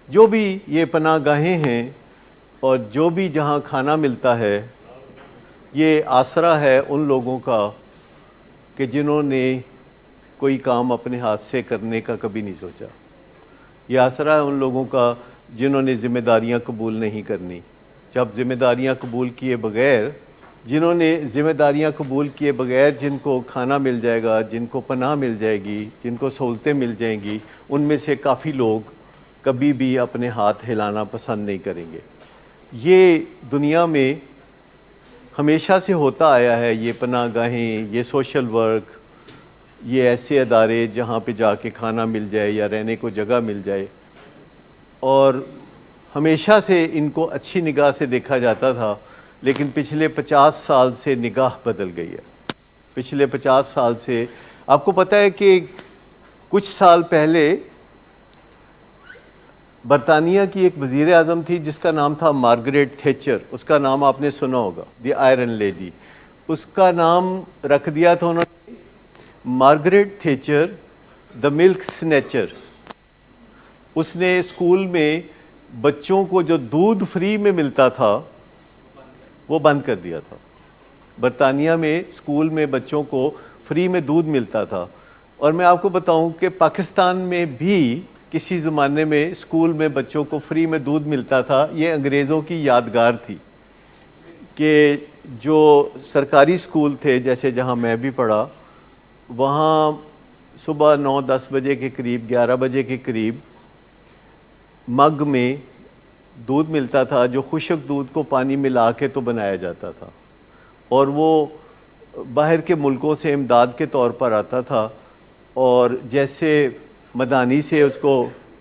جو بھی یہ پناہ گاہیں ہیں اور جو بھی جہاں کھانا ملتا ہے، یہ آسرا ہے ان لوگوں کا کہ جنہوں نے کوئی کام اپنے ہاتھ سے کرنے کا کبھی نہیں سوچا۔ یہ آسرا ہے ان لوگوں کا جنہوں نے ذمہ داریاں قبول نہیں کرنی۔ جب ذمہ داریاں قبول کیے بغیر، جنہوں نے ذمہ داریاں قبول کیے بغیر جن کو کھانا مل جائے گا، جن کو پناہ مل جائے گی، جن کو سہولتیں مل جائیں گی، ان میں سے کافی لوگ کبھی بھی اپنے ہاتھ ہلانا پسند نہیں کریں گے۔ یہ دنیا میں ہمیشہ سے ہوتا آیا ہے، یہ پناہ گاہیں، یہ سوشل ورک، یہ ایسے ادارے جہاں پہ جا کے کھانا مل جائے یا رہنے کو جگہ مل جائے، اور ہمیشہ سے ان کو اچھی نگاہ سے دیکھا جاتا تھا۔ لیکن پچھلے 50 سال سے نگاہ بدل گئی ہے۔ پچھلے 50 سال سے آپ کو پتہ ہے کہ کچھ سال پہلے برطانیہ کی ایک وزیر اعظم تھی جس کا نام تھا مارگریٹ تھیچر۔ اس کا نام آپ نے سنا ہوگا، دی آئرن لیڈی۔ اس کا نام رکھ دیا تھا انہوں نے مارگریٹ تھیچر دا ملک سنیچر۔ اس نے اسکول میں بچوں کو جو دودھ فری میں ملتا تھا وہ بند کر دیا تھا۔ برطانیہ میں اسکول میں بچوں کو فری میں دودھ ملتا تھا، اور میں آپ کو بتاؤں کہ پاکستان میں بھی کسی زمانے میں اسکول میں بچوں کو فری میں دودھ ملتا تھا۔ یہ انگریزوں کی یادگار تھی کہ جو سرکاری اسکول تھے جیسے جہاں میں بھی پڑھا، وہاں صبح 9-10 بجے کے قریب، 11 بجے کے قریب مگ میں دودھ ملتا تھا، جو خشک دودھ کو پانی ملا کے تو بنایا جاتا تھا، اور وہ باہر کے ملکوں سے امداد کے طور پر آتا تھا، اور جیسے مدانی سے اس کو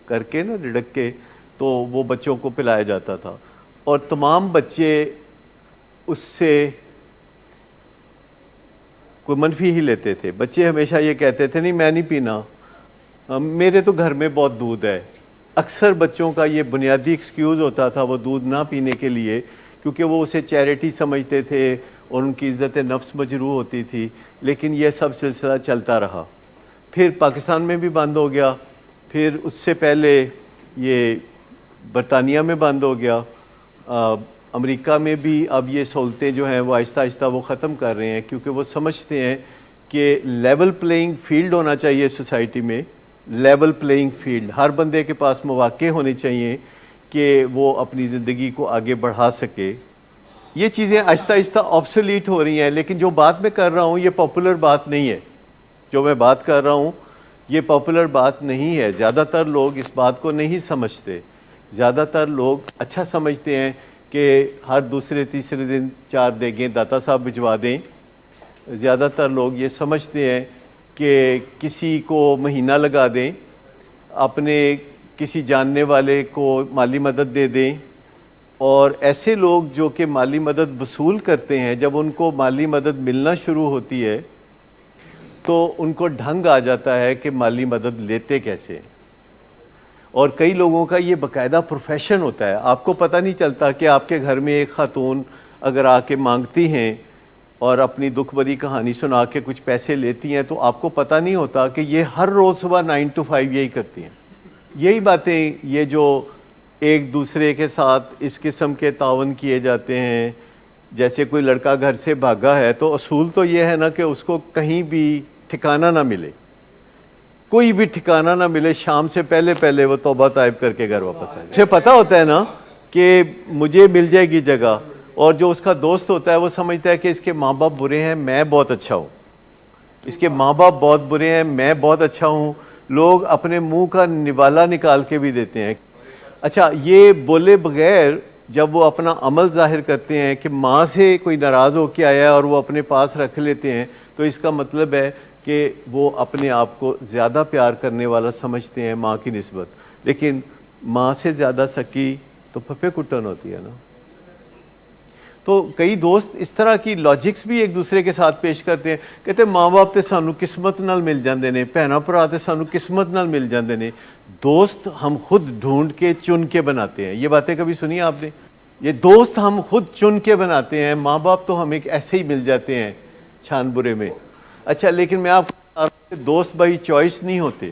کر کے نا رڑک کے تو وہ بچوں کو پلایا جاتا تھا، اور تمام بچے اس سے کوئی منفی ہی لیتے تھے۔ بچے ہمیشہ یہ کہتے تھے نہیں میں نہیں پینا، میرے تو گھر میں بہت دودھ ہے۔ اکثر بچوں کا یہ بنیادی ایکسکیوز ہوتا تھا وہ دودھ نہ پینے کے لیے، کیونکہ وہ اسے چیریٹی سمجھتے تھے اور ان کی عزت نفس مجروح ہوتی تھی۔ لیکن یہ سب سلسلہ چلتا رہا، پھر پاکستان میں بھی بند ہو گیا، پھر اس سے پہلے یہ برطانیہ میں بند ہو گیا، امریکہ میں بھی اب یہ سہولتیں جو ہیں وہ آہستہ آہستہ وہ ختم کر رہے ہیں، کیونکہ وہ سمجھتے ہیں کہ لیول پلینگ فیلڈ ہونا چاہیے سوسائٹی میں۔ لیول پلینگ فیلڈ، ہر بندے کے پاس مواقع ہونے چاہیے کہ وہ اپنی زندگی کو آگے بڑھا سکے۔ یہ چیزیں آہستہ آہستہ آبسولیٹ ہو رہی ہیں، لیکن جو بات میں کر رہا ہوں یہ پاپولر بات نہیں ہے۔ جو میں بات کر رہا ہوں یہ پاپولر بات نہیں ہے۔ زیادہ تر لوگ اس بات کو نہیں سمجھتے۔ زیادہ تر لوگ اچھا سمجھتے ہیں کہ ہر دوسرے تیسرے دن 4 دیگیں داتا صاحب بھجوا دیں۔ زیادہ تر لوگ یہ سمجھتے ہیں کہ کسی کو مہینہ لگا دیں، اپنے کسی جاننے والے کو مالی مدد دے دیں، اور ایسے لوگ جو کہ مالی مدد وصول کرتے ہیں، جب ان کو مالی مدد ملنا شروع ہوتی ہے تو ان کو ڈھنگ آ جاتا ہے کہ مالی مدد لیتے کیسے ہیں۔ اور کئی لوگوں کا یہ باقاعدہ پروفیشن ہوتا ہے۔ آپ کو پتہ نہیں چلتا کہ آپ کے گھر میں ایک خاتون اگر آ کے مانگتی ہیں اور اپنی دکھ بھری کہانی سنا کے کچھ پیسے لیتی ہیں، تو آپ کو پتہ نہیں ہوتا کہ یہ ہر روز صبح 9 to 5 یہی کرتی ہیں۔ یہی باتیں، یہ جو ایک دوسرے کے ساتھ اس قسم کے تعاون کیے جاتے ہیں، جیسے کوئی لڑکا گھر سے بھاگا ہے تو اصول تو یہ ہے نا کہ اس کو کہیں بھی ٹھکانہ نہ ملے، کوئی بھی ٹھکانہ نہ ملے، شام سے پہلے پہلے وہ توبہ طائب کر کے گھر واپس آئے۔ اسے پتہ ہوتا ہے نا کہ مجھے مل جائے گی جگہ، اور جو اس کا دوست ہوتا ہے وہ سمجھتا ہے کہ اس کے ماں باپ برے ہیں، میں بہت اچھا ہوں، اس کے ماں باپ بہت برے ہیں، میں بہت اچھا ہوں۔ لوگ اپنے منہ کا نوالا نکال کے بھی دیتے ہیں۔ اچھا، یہ بولے بغیر جب وہ اپنا عمل ظاہر کرتے ہیں کہ ماں سے کوئی ناراض ہو کے آیا ہے اور وہ اپنے پاس رکھ لیتے ہیں، تو اس کا مطلب ہے کہ وہ اپنے آپ کو زیادہ پیار کرنے والا سمجھتے ہیں ماں کی نسبت۔ لیکن ماں سے زیادہ سکی تو پھپھے کٹن ہوتی ہے نا۔ تو کئی دوست اس طرح کی لاجکس بھی ایک دوسرے کے ساتھ پیش کرتے ہیں، کہتے ہیں ماں باپ تے سانو قسمت نال مل جاندے نے، بھیناں بھرا تے سانو قسمت نال مل جاندے نے، دوست ہم خود ڈھونڈ کے چن کے بناتے ہیں۔ یہ باتیں کبھی سنی آپ نے؟ یہ دوست ہم خود چن کے بناتے ہیں، ماں باپ تو ہمیں ایسے ہی مل جاتے ہیں چھان برے میں۔ اچھا، لیکن میں آپ کو بتا رہا ہوں کہ دوست بائی چوائس نہیں ہوتے،